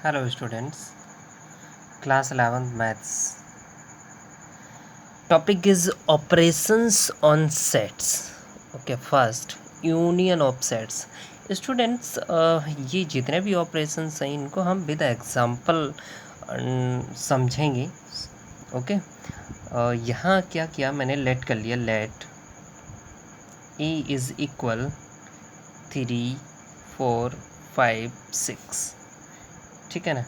Hello students, class 11th maths. Topic is operations on sets. Okay, first union of sets. Students, ये जितने भी operations हैं इनको हम विद एग्जांपल समझेंगे. ओके, यहाँ क्या किया मैंने, लेट कर लिया. Let A is equal 3, 4, 5, 6. ठीक है ना.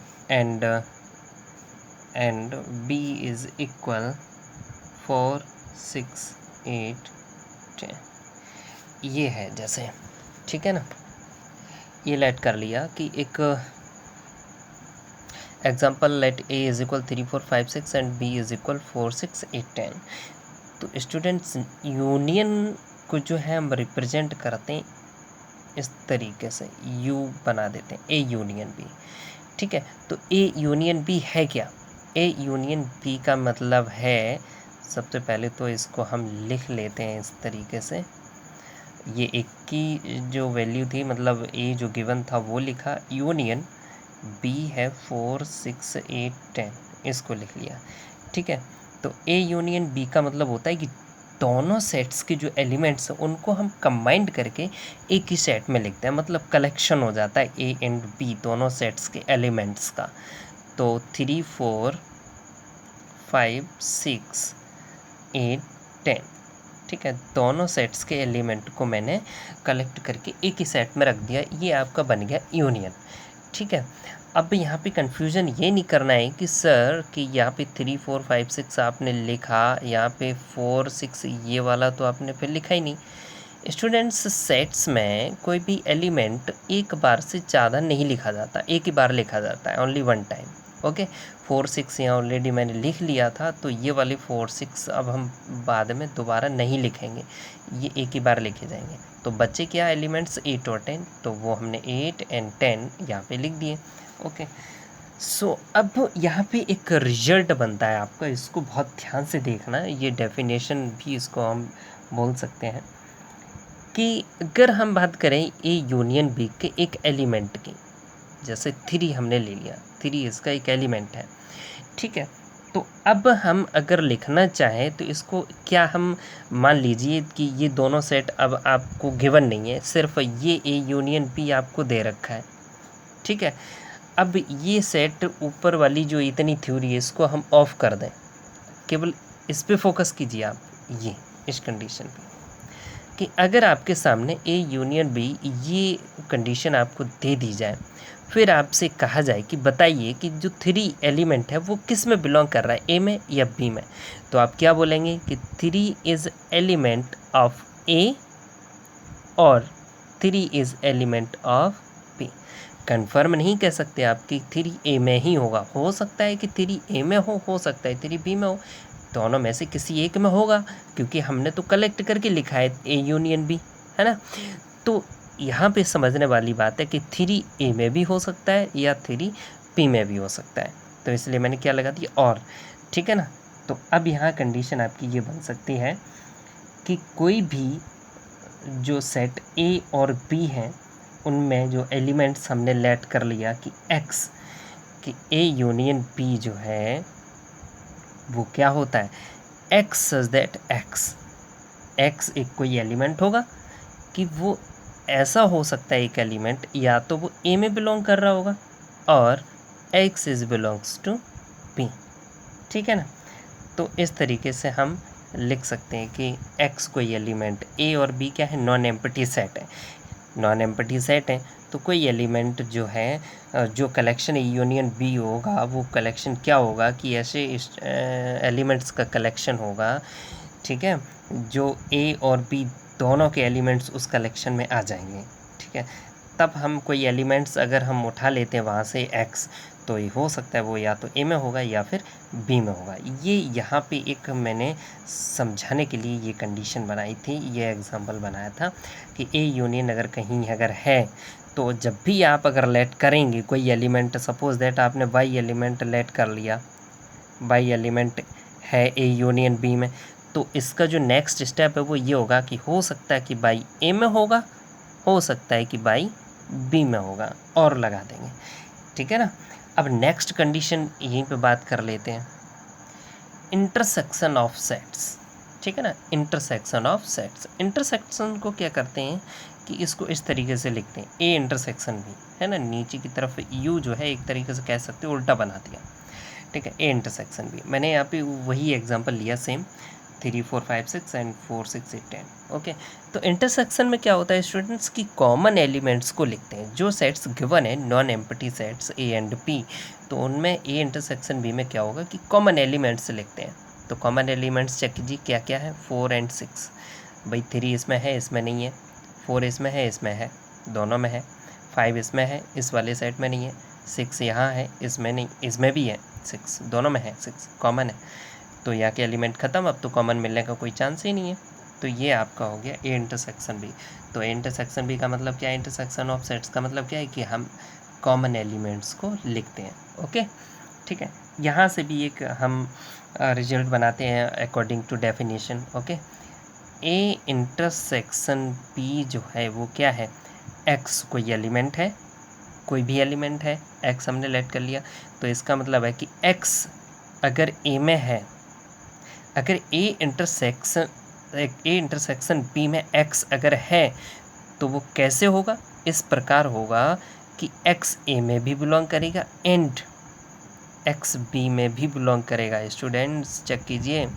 And b is equal 4, 6, 8, 10. ये है जैसे. ठीक है ना. ये लेट कर लिया कि एक example let a is equal 3, 4, 5, 6 and b is equal 4, 6, 8, 10. तो स्टूडेंट्स, यूनियन को जो है हम रिप्रेजेंट करते हैं इस तरीके से, u बना देते हैं a यूनियन b. ठीक है. तो a यूनियन b है क्या? a यूनियन b का मतलब है, सबसे पहले तो इसको हम लिख लेते हैं इस तरीके से. ये एक की जो वैल्यू थी, मतलब a जो गिवन था वो लिखा, यूनियन b है 4, 6, 8, 10, इसको लिख लिया. ठीक है. तो a यूनियन b का मतलब होता है कि दोनों सेट्स के जो एलिमेंट्स हैं उनको हम कंबाइंड करके एक ही सेट में लिखते हैं, मतलब कलेक्शन हो जाता है a एंड b दोनों सेट्स के एलिमेंट्स का. तो 3, 4, 5, 6, 8, 10. ठीक है. दोनों सेट्स के एलिमेंट को मैंने कलेक्ट करके एक ही सेट में रख दिया. ये आपका बन गया यूनियन. ठीक है. अब यहाँ पे कंफ्यूजन ये नहीं करना है कि सर कि यहाँ पे 3, 4, 5, 6 आपने लिखा, यहाँ पे 4, 6 ये वाला तो आपने फिर लिखा ही नहीं. स्टूडेंट्स, सेट्स में कोई भी एलिमेंट एक बार से ज़्यादा नहीं लिखा जाता, एक ही बार लिखा जाता है, ओनली वन टाइम. ओके. 4, 6 यहाँ ऑलरेडी मैंने लिख लिया था, तो ये वाले 4, 6 अब हम बाद में दोबारा नहीं लिखेंगे, ये एक ही बार लिखे जाएंगे. तो बच्चे क्या एलिमेंट्स 8 और 10, तो वो हमने 8 एंड 10 यहाँ पे लिख दिए. ओके. सो अब यहाँ पे एक रिजल्ट बनता है आपका, इसको बहुत ध्यान से देखना. ये डेफिनेशन भी इसको हम बोल सकते हैं कि अगर हम बात करें ए यूनियन बी के एक एलिमेंट की, जैसे 3 हमने ले लिया, 3 इसका एक एलिमेंट है. ठीक है. तो अब हम अगर लिखना चाहें तो इसको क्या हम मान लीजिए कि ये दोनों सेट अब आपको गिवन नहीं है, सिर्फ ये ए यूनियन बी आपको दे रखा है. ठीक है. अब ये सेट ऊपर वाली जो इतनी थ्योरी है इसको हम ऑफ कर दें, केवल इस पे फोकस कीजिए आप. ये इस कंडीशन पे कि अगर आपके सामने ए यूनियन बी ये कंडीशन आपको दे दी जाए, फिर आपसे कहा जाए कि बताइए कि जो 3 एलिमेंट है वो किस में बिलोंग कर रहा है, ए में या बी में. तो आप क्या बोलेंगे कि 3 इज़ एलिमेंट ऑफ ए और 3 is element of B. Confirm नहीं कह सकते आप कि 3 ए में ही होगा, हो सकता है कि 3 ए में हो सकता है 3 बी में हो, दोनों में से किसी एक में होगा, क्योंकि हमने तो कलेक्ट करके लिखा है ए यूनियन बी, है ना. तो यहाँ पे समझने वाली बात है कि 3 ए में भी हो सकता है या 3 बी में भी हो सकता है, तो इसलिए मैंने क्या लगा दिया, और. ठीक है ना. तो अब यहाँ कंडीशन आपकी ये बन सकती है कि कोई भी जो सेट ए और बी हैं उनमें जो एलिमेंट्स हमने लेट कर लिया कि एक्स, कि ए यूनियन बी जो है वो क्या होता है, एक्स सच दैट एक्स एक कोई एलिमेंट होगा कि वो ऐसा हो सकता है एक एलिमेंट या तो वो ए में बिलोंग कर रहा होगा और x is belongs to B. ठीक है ना. तो इस तरीके से हम लिख सकते हैं कि एक्स कोई एलिमेंट, ए और बी क्या है, नॉन एम्प्टी सेट है. नॉन एम्प्टी सेट है तो कोई एलिमेंट जो है, जो कलेक्शन ए यूनियन बी होगा वो कलेक्शन क्या होगा कि ऐसे एलिमेंट्स का कलेक्शन होगा. ठीक है. जो ए और बी दोनों के एलिमेंट्स उस कलेक्शन में आ जाएंगे. ठीक है. तब हम कोई एलिमेंट्स अगर हम उठा लेते हैं वहाँ से एक्स, तो ये हो सकता है वो या तो ए में होगा या फिर बी में होगा. ये यहाँ पे एक मैंने समझाने के लिए ये कंडीशन बनाई थी, ये एग्जांपल बनाया था कि ए यूनियन अगर कहीं अगर है तो जब भी आप अगर लेट करेंगे कोई एलिमेंट, सपोज दैट आपने वाई एलिमेंट लेट कर लिया, वाई एलिमेंट है ए यूनियन बी में, तो इसका जो नेक्स्ट स्टेप है वो ये होगा कि हो सकता है कि बाई ए में होगा, हो सकता है कि बाई बी में होगा, और लगा देंगे. ठीक है ना. अब नेक्स्ट कंडीशन यहीं पे बात कर लेते हैं, इंटरसेक्शन ऑफ सेट्स। ठीक है ना, इंटरसेक्शन ऑफ सेट्स। इंटरसेक्शन को क्या करते हैं कि इसको इस तरीके से लिखते हैं, ए इंटरसेक्शन भी है ना, नीचे की तरफ यू जो है एक तरीके से कह सकते हो उल्टा बना दिया। ठीक है, ए इंटरसेक्शन भी मैंने यहाँ पे वही एग्जांपल लिया, सेम 3 4 5 6 एंड 4 6 8 10। ओके, तो इंटरसेक्शन में क्या होता है स्टूडेंट्स की कॉमन एलिमेंट्स को लिखते हैं। जो सेट्स गिवन है non empty sets A and P, तो उनमें ए इंटरसेक्शन बी में क्या होगा कि कॉमन एलिमेंट्स लिखते हैं। तो कॉमन एलिमेंट्स चेक कीजिए क्या क्या है, 4 एंड 6। भाई 3 इसमें है, इसमें नहीं है। 4 इसमें है, दोनों में है। 5 इसमें है, इस वाले सेट में नहीं है। 6 यहाँ है, इसमें नहीं, इसमें भी है। 6 दोनों में है, 6 कॉमन है। तो यहाँ के एलिमेंट ख़त्म, अब तो कॉमन मिलने का कोई चांस ही नहीं है। तो ये आपका हो गया ए इंटरसेक्शन बी। तो ए इंटरसेक्शन बी का मतलब क्या है, इंटरसेक्शन ऑफ सेट्स का मतलब क्या है कि हम कॉमन एलिमेंट्स को लिखते हैं। ओके, ठीक है, यहाँ से भी एक हम रिजल्ट बनाते हैं according to definition. Okay, A intersection B जो है वो क्या है, एक्स कोई एलिमेंट है, कोई भी एलिमेंट है, एक्स हमने लेट कर लिया। तो इसका मतलब है कि एक्स अगर ए में है, अगर ए इंटरसेक्शन बी में एक्स अगर है तो वो कैसे होगा, इस प्रकार होगा कि एक्स ए में भी बिलोंग करेगा एंड एक्स बी में भी बिलोंग करेगा। स्टूडेंट्स चेक कीजिए,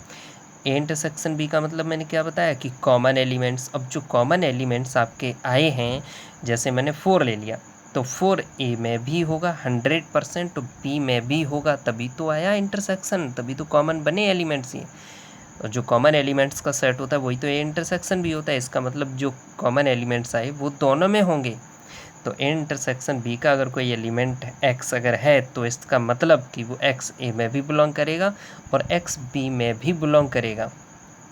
ए इंटरसेक्शन बी का मतलब मैंने क्या बताया कि कॉमन एलिमेंट्स। अब जो कॉमन एलिमेंट्स आपके आए हैं, जैसे मैंने 4 ले लिया, तो 4 ए में भी होगा 100%, तो बी में भी होगा, तभी तो आया इंटरसेक्शन, तभी तो कॉमन बने एलिमेंट्स ये। और जो कॉमन एलिमेंट्स का सेट होता है वही तो ए इंटरसेक्शन भी होता है। इसका मतलब जो कॉमन एलिमेंट्स आए वो दोनों में होंगे। तो ए इंटरसेक्शन बी का अगर कोई एलिमेंट एक्स अगर है तो इसका मतलब कि वो एक्स ए में भी बिलोंग करेगा और एक्स बी में भी बिलोंग करेगा।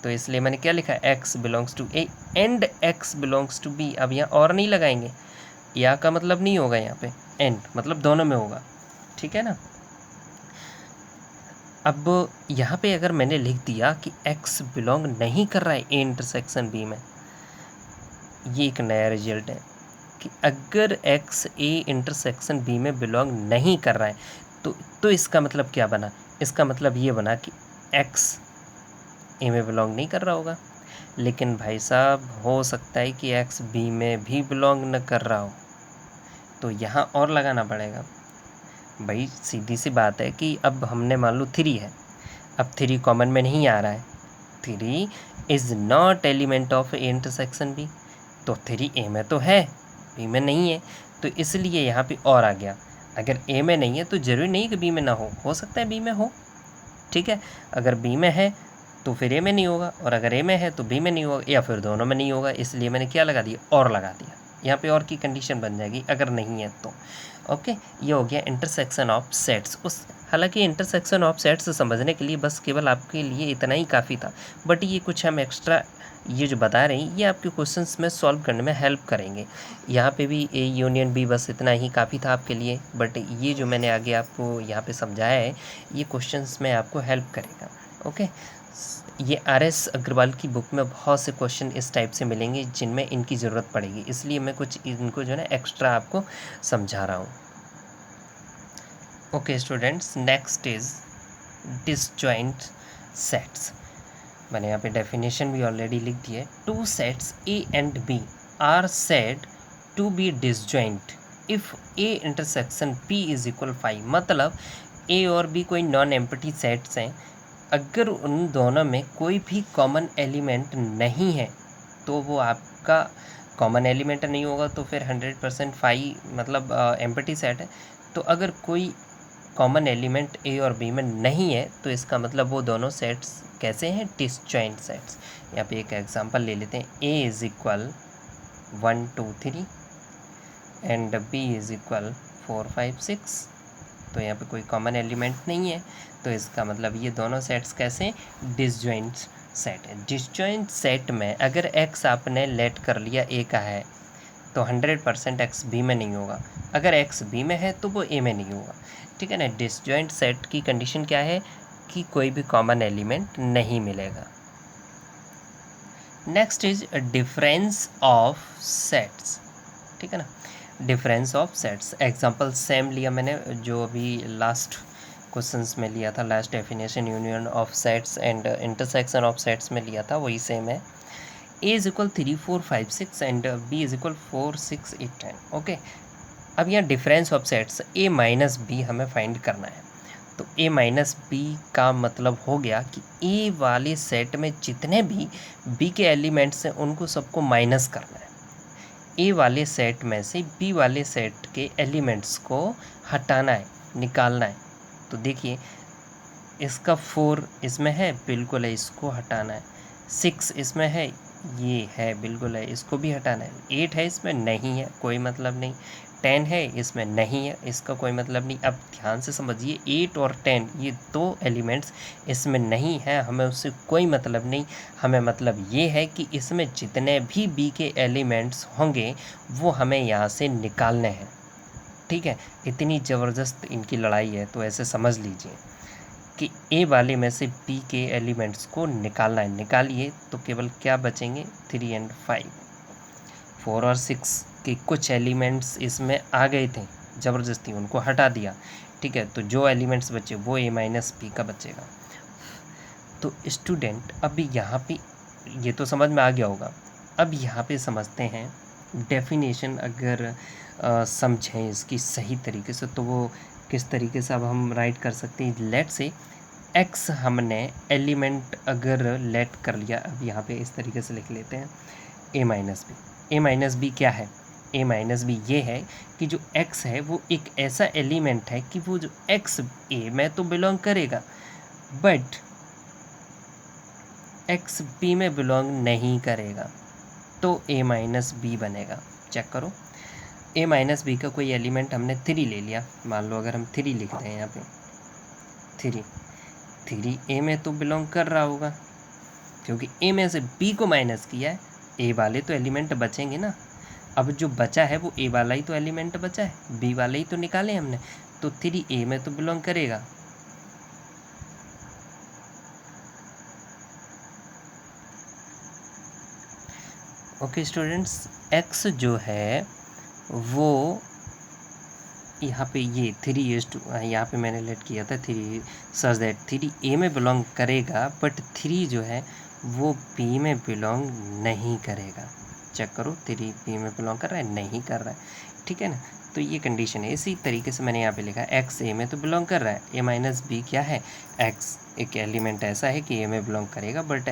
तो इसलिए मैंने क्या लिखा, x belongs to A and x belongs to B. अब यहाँ और नहीं लगाएंगे, या का मतलब नहीं होगा यहाँ पे, एंड मतलब दोनों में होगा। ठीक है ना। अब यहाँ पे अगर मैंने लिख दिया कि x बिलोंग नहीं कर रहा है ए इंटरसेक्शन बी में, ये एक नया रिजल्ट है कि अगर x ए इंटरसेक्शन बी में बिलोंग नहीं कर रहा है तो इसका मतलब क्या बना, इसका मतलब ये बना कि x ए में बिलोंग नहीं कर रहा होगा। लेकिन भाई साहब हो सकता है कि x बी में भी बिलोंग न कर रहा हो, तो यहाँ और लगाना पड़ेगा। भाई सीधी सी बात है कि अब हमने मान लो 3 है, अब 3 कॉमन में नहीं आ रहा है, 3 is not element of A intersection B. तो 3 ए में तो है, बी में नहीं है, तो इसलिए यहाँ पे और आ गया। अगर ए में नहीं है तो ज़रूरी नहीं कि बी में ना हो सकता है बी में हो। ठीक है, अगर बी में है तो फिर ए में नहीं होगा, और अगर ए में है तो बी में नहीं होगा, या फिर दोनों में नहीं होगा। इसलिए मैंने क्या लगा दिया, और लगा दिया। यहाँ पे और की कंडीशन बन जाएगी अगर नहीं है तो। ओके, ये हो गया इंटरसेक्शन ऑफ सेट्स। हालांकि इंटरसेक्शन ऑफ सेट्स समझने के लिए बस केवल आपके लिए इतना ही काफ़ी था, बट ये कुछ हम एक्स्ट्रा ये जो बता रहे हैं ये आपके क्वेश्चंस में सॉल्व करने में हेल्प करेंगे। यहाँ पे भी ए यूनियन बी बस इतना ही काफ़ी था आपके लिए, बट ये जो मैंने आगे आपको यहाँ पे समझाया है ये क्वेश्चंस में आपको हेल्प करेगा। ओके, ये RS अग्रवाल की बुक में बहुत से क्वेश्चन इस टाइप से मिलेंगे जिनमें इनकी ज़रूरत पड़ेगी, इसलिए मैं कुछ इनको जो है ना एक्स्ट्रा आपको समझा रहा हूँ। Okay students, next is disjoint sets. मैंने यहाँ पे डेफिनेशन भी ऑलरेडी लिख दी है। 2 sets A and B are said to be disjoint if A intersection P is equal 5। मतलब A और B कोई नॉन एम्प्टी सेट्स हैं, अगर उन दोनों में कोई भी कॉमन एलिमेंट नहीं है तो वो आपका कॉमन एलिमेंट नहीं होगा, तो फिर 100% 5 मतलब एम्प्टी सेट है। तो अगर कोई कॉमन एलिमेंट ए और बी में नहीं है तो इसका मतलब वो दोनों सेट्स कैसे हैं, डिसजॉइंट सेट्स। यहाँ पे एक एग्जांपल ले लेते हैं, A is equal 1 2 3 and B is equal 4 5 6। तो यहाँ पे कोई कॉमन एलिमेंट नहीं है, तो इसका मतलब ये दोनों सेट्स कैसे, डिसजॉइंट सेट है। डिसजॉइंट सेट में अगर एक्स आपने लेट कर लिया ए का है तो 100% एक्स बी में नहीं होगा, अगर एक्स बी में है तो वो ए में नहीं होगा। ठीक है ना। डिसजॉइंट सेट की कंडीशन क्या है कि कोई भी कॉमन एलिमेंट नहीं मिलेगा। Next is difference of sets. ठीक है ना। Difference of sets. Example same लिया मैंने जो अभी लास्ट क्वेश्चंस में लिया था, last definition union of sets and intersection of sets में लिया था, वही सेम है। A is equal 3 4 5 6 and B is equal 4 6 8 10। Okay, अब यहाँ difference of sets A minus B हमें फाइंड करना है। तो ए माइनस बी का मतलब हो गया कि ए वाले सेट में जितने भी बी के एलिमेंट्स हैं उनको सबको माइनस करना है। ए वाले सेट में से बी वाले सेट के एलिमेंट्स को हटाना है, निकालना है। तो देखिए इसका 4 इसमें है, बिल्कुल है, इसको हटाना है। 6 इसमें है, ये है, बिल्कुल है, इसको भी हटाना है। 8 है, इसमें नहीं है, कोई मतलब नहीं। 10 है, इसमें नहीं है, इसका कोई मतलब नहीं। अब ध्यान से समझिए, 8 और 10 ये दो एलिमेंट्स इसमें नहीं है, हमें उससे कोई मतलब नहीं। हमें मतलब ये है कि इसमें जितने भी बी के एलिमेंट्स होंगे वो हमें यहाँ से निकालने हैं। ठीक है, इतनी ज़बरदस्त इनकी लड़ाई है, तो ऐसे समझ लीजिए कि ए वाले में से बी के एलिमेंट्स को निकालना है। निकालिए तो केवल क्या बचेंगे, 3 और 5। 4 और 6 के कुछ एलिमेंट्स इसमें आ गए थे, ज़बरदस्ती उनको हटा दिया। ठीक है, तो जो एलिमेंट्स बचे वो ए माइनस बी का बचेगा। तो स्टूडेंट अभी यहाँ पे ये तो समझ में आ गया होगा। अब यहाँ पे समझते हैं डेफिनेशन, अगर समझें इसकी सही तरीके से तो वो किस तरीके से अब हम राइट कर सकते हैं। लेट से एक्स हमने एलिमेंट अगर लेट कर लिया, अब यहाँ पे इस तरीके से लिख लेते हैं ए माइनस बी। ए माइनस बी क्या है, ए माइनस बी ये है कि जो एक्स है वो एक ऐसा एलिमेंट है कि वो जो एक्स ए में तो बिलोंग करेगा बट एक्स बी में बिलोंग नहीं करेगा, तो ए माइनस बी बनेगा। चेक करो, ए माइनस बी का कोई एलिमेंट हमने 3 ले लिया, मान लो अगर हम 3 लिख दें यहाँ पे, 3 ए में तो बिलोंग कर रहा होगा क्योंकि ए में से बी को माइनस किया है, ए वाले तो एलिमेंट बचेंगे ना। अब जो बचा है वो ए वाला ही तो एलिमेंट बचा है, बी वाले ही तो निकाले हमने, तो 3 ए में तो बिलोंग करेगा। ओके स्टूडेंट्स, एक्स जो है वो यहाँ पे ये 3 यहाँ पे मैंने लेट किया था 3 सच दैट 3 ए में बिलोंग करेगा बट 3 जो है वो बी में बिलोंग नहीं करेगा। चेक करो, 3 बी में बिलोंग कर रहा है, नहीं कर रहा है। ठीक है ना, तो ये कंडीशन है। इसी तरीके से मैंने यहाँ पे लिखा एक्स ए में तो बिलोंग कर रहा है, ए माइनस बी क्या है, एक्स एक एलिमेंट ऐसा है कि ए में बिलोंग करेगा बट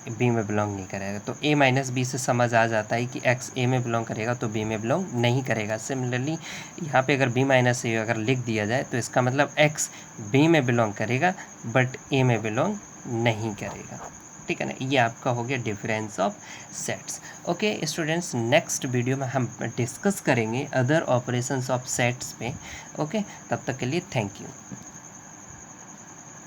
बी में बिलोंग नहीं करेगा। तो ए माइनस बी से समझ आ जाता है कि एक्स ए में बिलोंग करेगा तो बी में बिलोंग नहीं करेगा। सिमिलरली यहाँ पे अगर बी माइनस ए अगर लिख दिया जाए तो इसका मतलब एक्स बी में बिलोंग करेगा बट ए में बिलोंग नहीं करेगा। ठीक है ना, ये आपका हो गया difference of sets. Okay students, next video में हम डिस्कस करेंगे अदर ऑपरेशंस ऑफ सेट्स पे। ओके, तब तक के लिए थैंक यू।